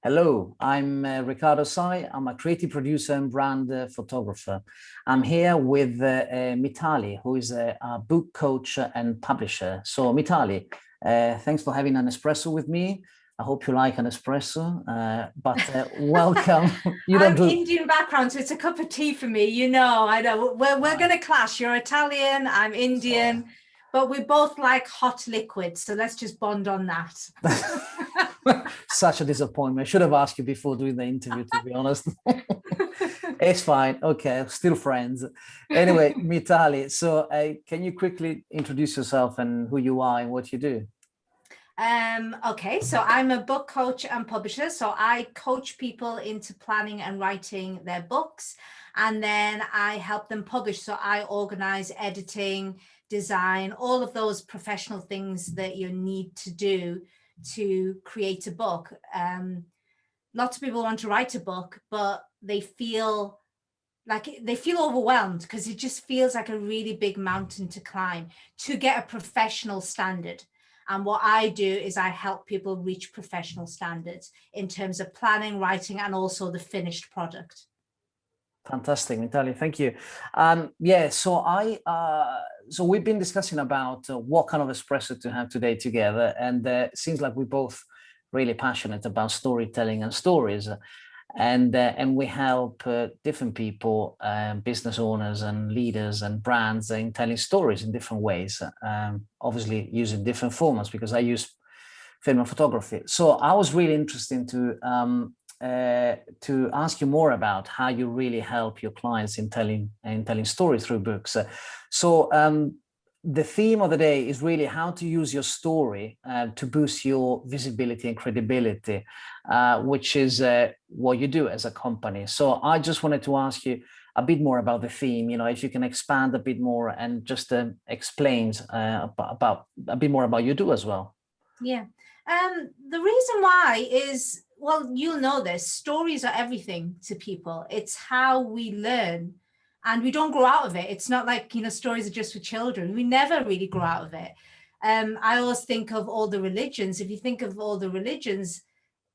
Hello, I'm Riccardo Sai. I'm a creative producer and brand photographer. I'm here with Mitali, who is a book coach and publisher. So Mitali, thanks for having an espresso with me. I hope you like an espresso, but welcome. You don't I'm do. Indian background, so it's a cup of tea for me. You know, I know we're going to clash. You're Italian, I'm Sorry. Indian, but we both like hot liquids. So let's just bond on that. Such a disappointment. I should have asked you before doing the interview, to be honest. It's fine. Okay, still friends. Anyway, Mitali, so can you quickly introduce yourself and who you are and what you do? Okay, so I'm a book coach and publisher. So I coach people into planning and writing their books, and then I help them publish. So I organize editing, design, all of those professional things that you need to do to create a book. Lots of people want to write a book, but they feel overwhelmed because it just feels like a really big mountain to climb to get a professional standard. And what I do is I help people reach professional standards in terms of planning, writing, and also the finished product. Fantastic, Mitali. Thank you. Yeah, so we've been discussing about what kind of espresso to have today together, and it seems like we're both really passionate about storytelling and stories. And we help different people, business owners and leaders and brands in telling stories in different ways, obviously using different formats because I use film and photography. So I was really interested to ask you more about how you really help your clients in telling stories through books. So the theme of the day is really how to use your story to boost your visibility and credibility, which is what you do as a company. So I just wanted to ask you a bit more about the theme, if you can expand a bit more and just explain about a bit more about you do as well. Yeah. The reason why is, well, you'll know this, stories are everything to people. It's how we learn and we don't grow out of it. It's not like, stories are just for children. We never really grow out of it. I always think of all the religions. If you think of all the religions,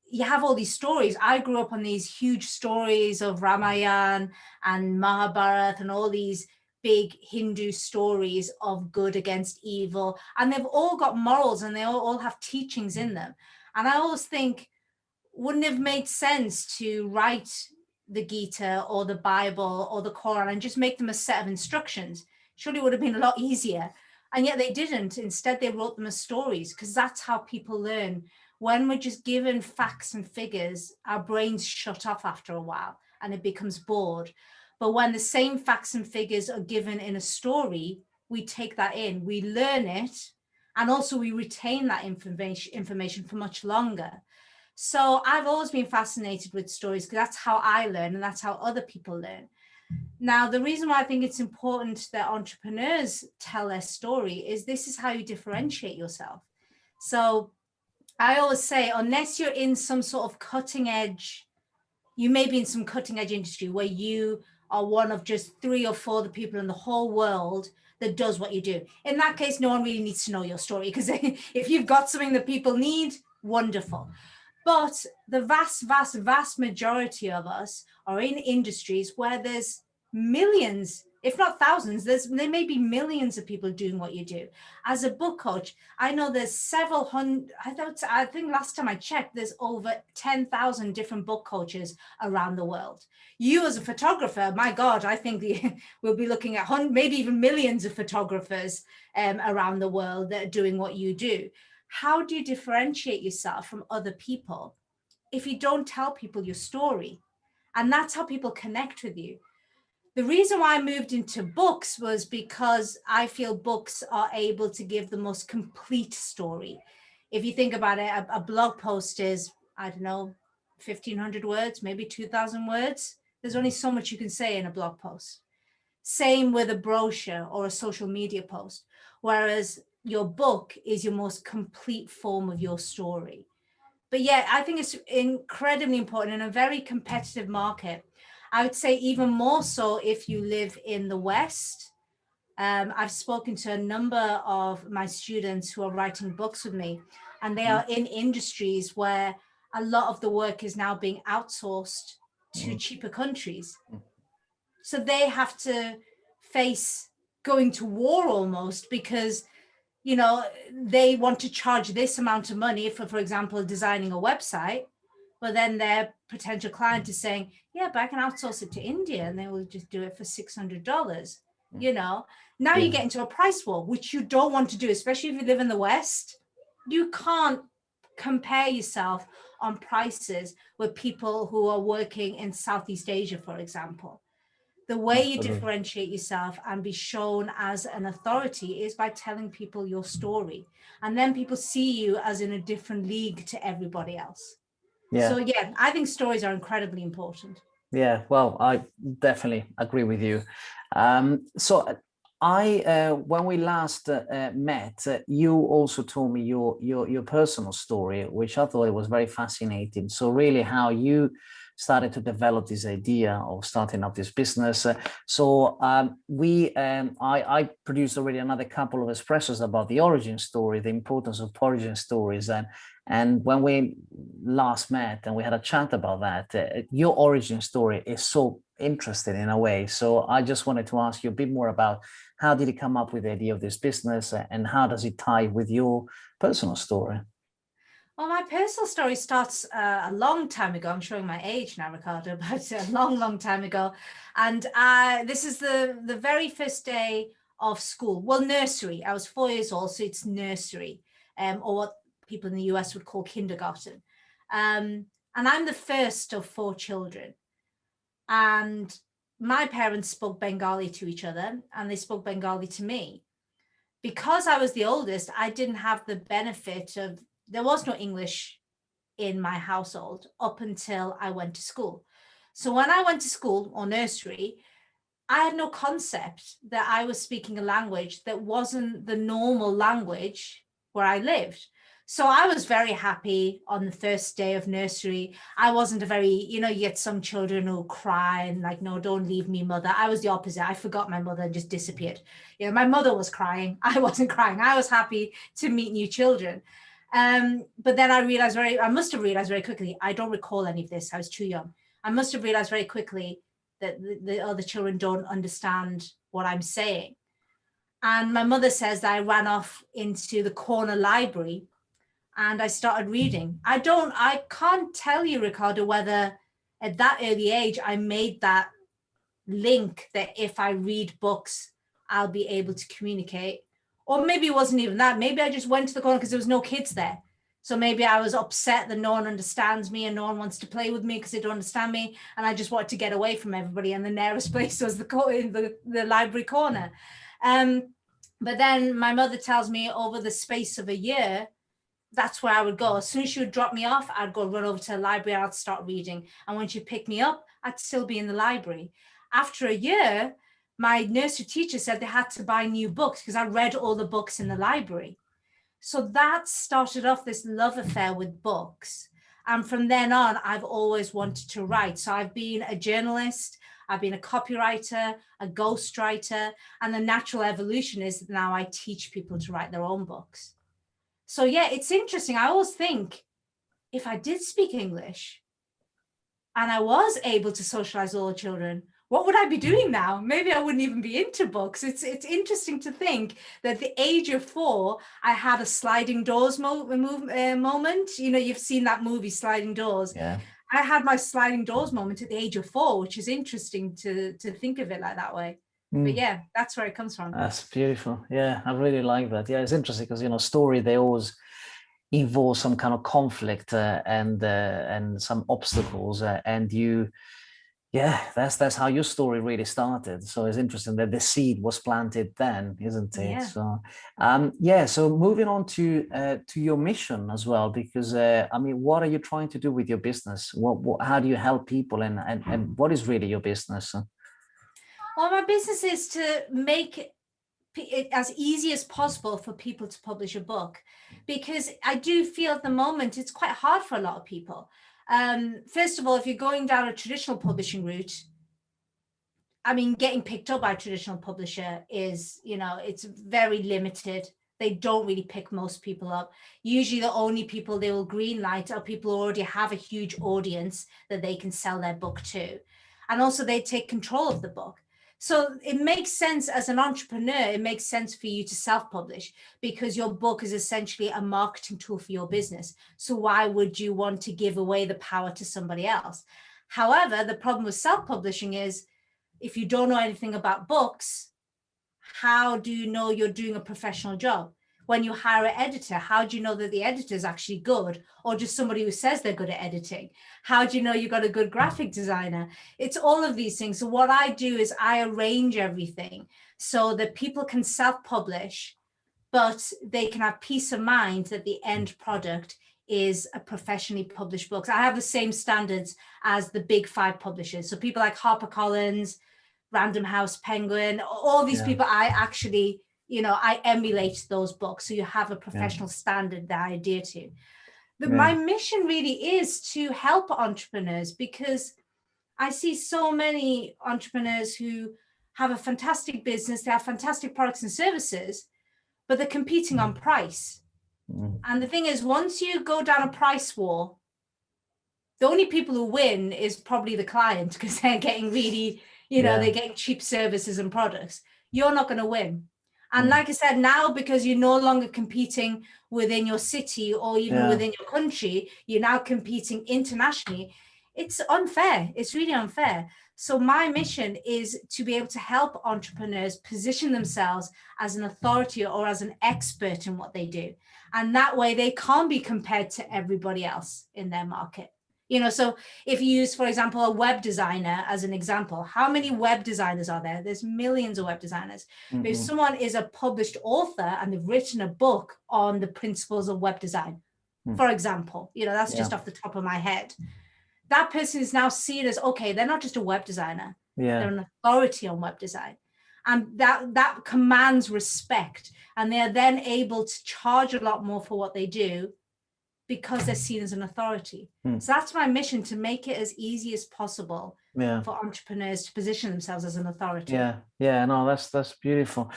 you have all these stories. I grew up on these huge stories of Ramayana and Mahabharata and all these big Hindu stories of good against evil. And they've all got morals and they all have teachings in them. And I always think, wouldn't it have made sense to write the Gita or the Bible or the Quran and just make them a set of instructions? Surely it would have been a lot easier. And yet they didn't. Instead, they wrote them as stories because that's how people learn. When we're just given facts and figures, our brains shut off after a while and it becomes bored. But when the same facts and figures are given in a story, we take that in, we learn it, and also we retain that information for much longer. So I've always been fascinated with stories because that's how I learn and that's how other people learn. Now, the reason why I think it's important that entrepreneurs tell their story is this is how you differentiate yourself. So I always say, unless you're in some sort of cutting edge, you may be in some cutting edge industry where you are one of just 3 or 4 of the people in the whole world that does what you do. In that case, no one really needs to know your story because if you've got something that people need, wonderful. But the vast, vast, vast majority of us are in industries where there's millions, if not thousands, there may be millions of people doing what you do. As a book coach, I know there's several hundred, I think last time I checked, there's over 10,000 different book coaches around the world. You as a photographer, my God, I think we'll be looking at maybe even millions of photographers around the world that are doing what you do. How do you differentiate yourself from other people if you don't tell people your story? And that's how people connect with you. The reason why I moved into books was because I feel books are able to give the most complete story. If you think about it, a blog post is, I don't know, 1,500 words, maybe 2,000 words. There's only so much you can say in a blog post. Same with a brochure or a social media post. Whereas your book is your most complete form of your story. But yeah, I think it's incredibly important in a very competitive market. I would say even more so if you live in the West. I've spoken to a number of my students who are writing books with me, and they are in industries where a lot of the work is now being outsourced to cheaper countries. So they have to face going to war almost, because, you know, they want to charge this amount of money for example, designing a website, but then their potential client is saying, yeah, but I can outsource it to India and they will just do it for $600. You know, now you get into a price war, which you don't want to do, especially if you live in the West. You can't compare yourself on prices with people who are working in Southeast Asia, for example. The way you differentiate yourself and be shown as an authority is by telling people your story. And then people see you as in a different league to everybody else. So yeah, I think stories are incredibly important. Yeah, well, I definitely agree with you. So when we last met, you also told me your personal story, which I thought it was very fascinating. So really, how you started to develop this idea of starting up this business. I produced already another couple of espressos about the origin story, the importance of origin stories, and when we last met and we had a chat about that, your origin story is so interesting in a way. So I just wanted to ask you a bit more about how did you come up with the idea of this business, and how does it tie with your personal story? Well, my personal story starts a long time ago. I'm showing my age now, Riccardo, but a long, long time ago. And this is the very first day of school. Well, nursery. I was 4 years old, so it's nursery, or what people in the US would call kindergarten. And I'm the first of 4 children. And my parents spoke Bengali to each other, and they spoke Bengali to me. Because I was the oldest, I didn't have the benefit of, there was no English in my household up until I went to school. So when I went to school or nursery, I had no concept that I was speaking a language that wasn't the normal language where I lived. So I was very happy on the first day of nursery. I wasn't a very, you know, you get some children who cry and like, no, don't leave me, mother. I was the opposite. I forgot my mother and just disappeared. You know, my mother was crying. I wasn't crying. I was happy to meet new children. But then I must have realized very quickly, I don't recall any of this. I was too young. I must have realized very quickly that the other children don't understand what I'm saying. And my mother says that I ran off into the corner library and I started reading. I can't tell you, Riccardo, whether at that early age I made that link that if I read books, I'll be able to communicate. Or maybe it wasn't even that. Maybe I just went to the corner because there was no kids there. So maybe I was upset that no one understands me and no one wants to play with me because they don't understand me. And I just wanted to get away from everybody. And the nearest place was the library corner. But then my mother tells me over the space of a year, that's where I would go. As soon as she would drop me off, I'd go run over to the library and I'd start reading. And when she'd pick me up, I'd still be in the library. After a year, my nursery teacher said they had to buy new books because I read all the books in the library. So that started off this love affair with books. And from then on, I've always wanted to write. So I've been a journalist, I've been a copywriter, a ghostwriter, and the natural evolution is that now I teach people to write their own books. So yeah, it's interesting. I always think if I did speak English and I was able to socialize all the children, what would I be doing now? Maybe I wouldn't even be into books. It's interesting to think that at the age of 4, I had a sliding doors moment. You know, you've seen that movie, Sliding Doors. Yeah. I had my sliding doors moment at the age of 4, which is interesting to think of it like that way. But yeah, that's where it comes from. That's beautiful. Yeah, I really like that. Yeah, it's interesting because, you know, story, they always involve some kind of conflict and some obstacles, and that's how your story really started. So it's interesting that the seed was planted then, isn't it? Yeah. So moving on to your mission as well, because I mean, what are you trying to do with your business? How do you help people, and what is really your business? Well, my business is to make it as easy as possible for people to publish a book, because I do feel at the moment it's quite hard for a lot of people. First of all, if you're going down a traditional publishing route, I mean, getting picked up by a traditional publisher is, you know, it's very limited. they don't really pick most people up. Usually the only people they will green light are people who already have a huge audience that they can sell their book to. And also they take control of the book. So it makes sense as an entrepreneur, it makes sense for you to self-publish because your book is essentially a marketing tool for your business. So why would you want to give away the power to somebody else? However, the problem with self-publishing is if you don't know anything about books, how do you know you're doing a professional job? When you hire an editor, how do you know that the editor is actually good or just somebody who says they're good at editing? How do you know you got a good graphic designer? It's all of these things. So what I do is I arrange everything so that people can self-publish, but they can have peace of mind that the end product is a professionally published book. So I have the same standards as the big 5 publishers. So people like HarperCollins, Random House, Penguin, all these people, I actually, I emulate those books. So you have a professional standard that I adhere to. But my mission really is to help entrepreneurs because I see so many entrepreneurs who have a fantastic business, they have fantastic products and services, but they're competing on price. And the thing is, once you go down a price war, the only people who win is probably the client because they're getting really, they're getting cheap services and products. You're not going to win. And like I said, now because you're no longer competing within your city or even within your country, you're now competing internationally. It's unfair. It's really unfair. So my mission is to be able to help entrepreneurs position themselves as an authority or as an expert in what they do. And that way they can't be compared to everybody else in their market. So if you use, for example, a web designer as an example, how many web designers are there? There's millions of web designers. But if someone is a published author and they've written a book on the principles of web design, for example, that's just off the top of my head, that person is now seen as, okay, they're not just a web designer. They're an authority on web design. And that commands respect. And they're then able to charge a lot more for what they do because they're seen as an authority. So that's my mission, to make it as easy as possible for entrepreneurs to position themselves as an authority. No, that's beautiful.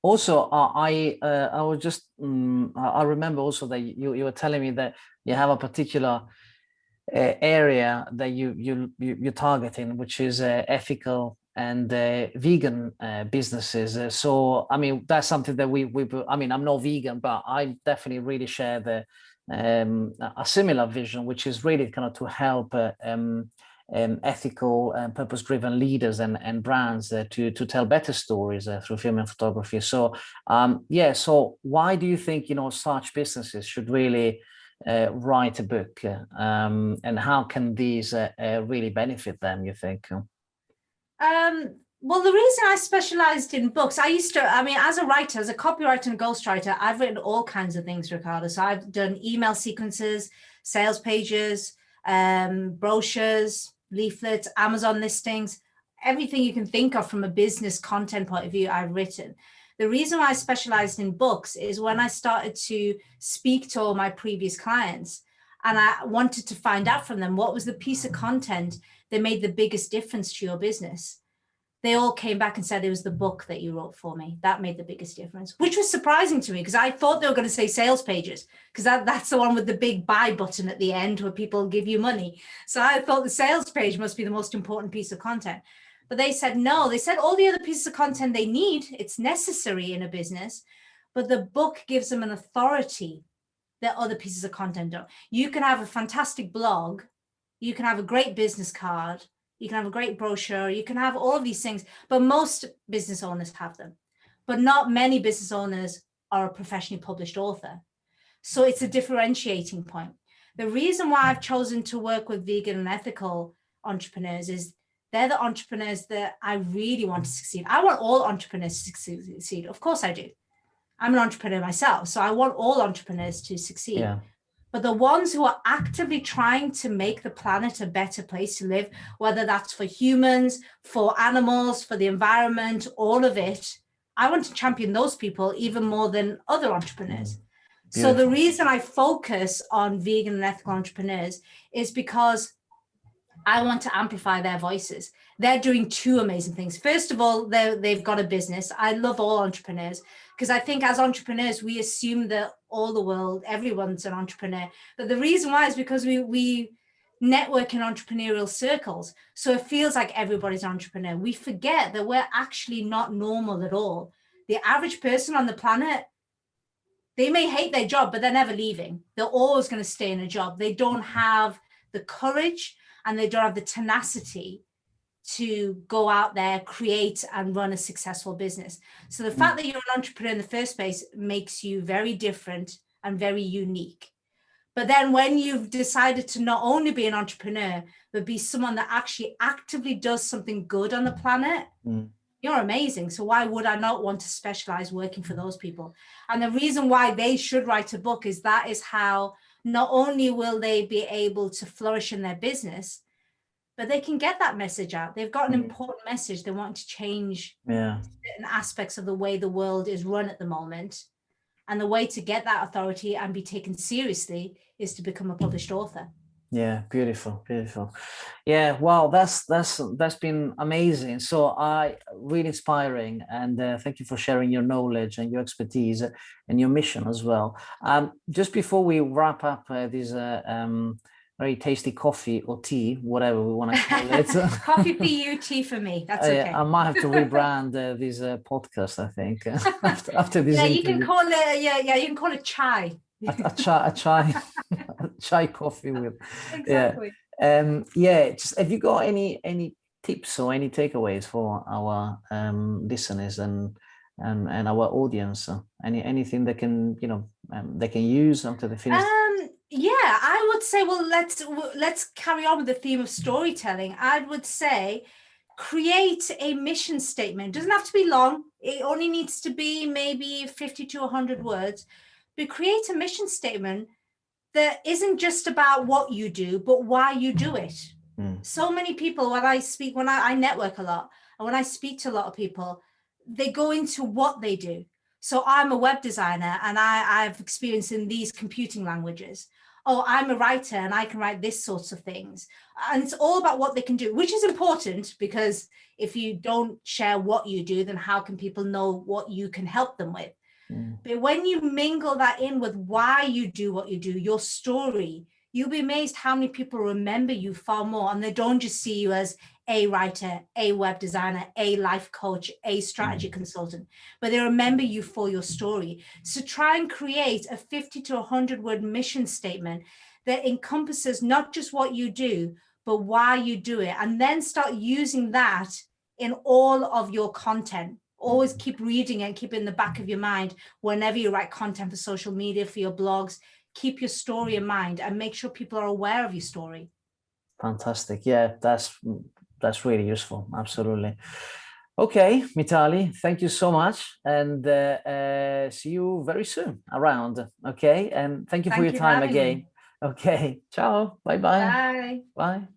Also, I was just I remember also that you were telling me that you have a particular area that you're targeting, which is ethical and vegan businesses. So I mean, that's something that we I mean, I'm not vegan, but I definitely really share a similar vision, which is really kind of to help ethical and purpose-driven leaders and brands to tell better stories through film and photography. So so why do you think such businesses should really write a book, and how can these really benefit them, you think? Well, the reason I specialized in books, as a writer, as a copywriter and ghostwriter, I've written all kinds of things, Riccardo. So I've done email sequences, sales pages, brochures, leaflets, Amazon listings, everything you can think of from a business content point of view, I've written. The reason why I specialized in books is when I started to speak to all my previous clients and I wanted to find out from them what was the piece of content that made the biggest difference to your business. They all came back and said it was the book that you wrote for me. That made the biggest difference, which was surprising to me because I thought they were going to say sales pages because that's the one with the big buy button at the end where people give you money. So I thought the sales page must be the most important piece of content. But they said no. They said all the other pieces of content they need, it's necessary in a business, but the book gives them an authority that other pieces of content don't. You can have a fantastic blog, you can have a great business card, you can have a great brochure, you can have all of these things, but most business owners have them. But not many business owners are a professionally published author. So it's a differentiating point. The reason why I've chosen to work with vegan and ethical entrepreneurs is they're the entrepreneurs that I really want to succeed. I want all entrepreneurs to succeed. Of course I do. I'm an entrepreneur myself, so I want all entrepreneurs to succeed. Yeah. But the ones who are actively trying to make the planet a better place to live, whether that's for humans, for animals, for the environment, all of it, I want to champion those people even more than other entrepreneurs. So the reason I focus on vegan and ethical entrepreneurs is because I want to amplify their voices. They're doing two amazing things. First of all, they've got a business. I love all entrepreneurs because I think as entrepreneurs, we assume that all the world, everyone's an entrepreneur. But the reason why is because we network in entrepreneurial circles. So it feels like everybody's an entrepreneur. We forget that we're actually not normal at all. The average person on the planet, they may hate their job, but they're never leaving. They're always going to stay in a job. They don't have the courage and they don't have the tenacity to go out there, create and run a successful business. So the fact that you're an entrepreneur in the first place makes you very different and very unique. But then when you've decided to not only be an entrepreneur, but be someone that actually actively does something good on the planet, you're amazing. So why would I not want to specialize working for those people? And the reason why they should write a book is that is how not only will they be able to flourish in their business, but they can get that message out. They've got an important message. They want to change certain aspects of the way the world is run at the moment. And the way to get that authority and be taken seriously is to become a published author. Yeah, beautiful, beautiful. Yeah, wow, that's been amazing. So really inspiring, and thank you for sharing your knowledge and your expertise and your mission as well. Just before we wrap up this very tasty coffee or tea, whatever we want to call it. Coffee for you, tea for me. That's okay. I might have to rebrand this podcast, I think, after this interview. You can call it, you can call it chai. a chai coffee with. Exactly. Just have you got any tips or any takeaways for our listeners and our audience? Anything they can, they can use after they finish? I would say, well, let's carry on with the theme of storytelling. I would say create a mission statement. It doesn't have to be long. It only needs to be maybe 50 to 100 words, but create a mission statement that isn't just about what you do, but why you do it. So many people, when I network a lot, and when I speak to a lot of people, they go into what they do. So I'm a web designer and I've experience in these computing languages. Oh, I'm a writer and I can write this sorts of things. And it's all about what they can do, which is important because if you don't share what you do, then how can people know what you can help them with? But when you mingle that in with why you do what you do, your story, you'll be amazed how many people remember you far more. And they don't just see you as a writer, a web designer, a life coach, a strategy consultant, but they remember you for your story. So try and create a 50 to 100 word mission statement that encompasses not just what you do, but why you do it. And then start using that in all of your content. Always keep reading it and keep it in the back of your mind whenever you write content for social media, for your blogs. Keep your story in mind and make sure people are aware of your story. Fantastic. Yeah, that's really useful. Absolutely. Okay, Mitali, thank you so much, and see you very soon around. Okay, and thank you for your time again. Okay, ciao. Bye-bye. Bye. Bye.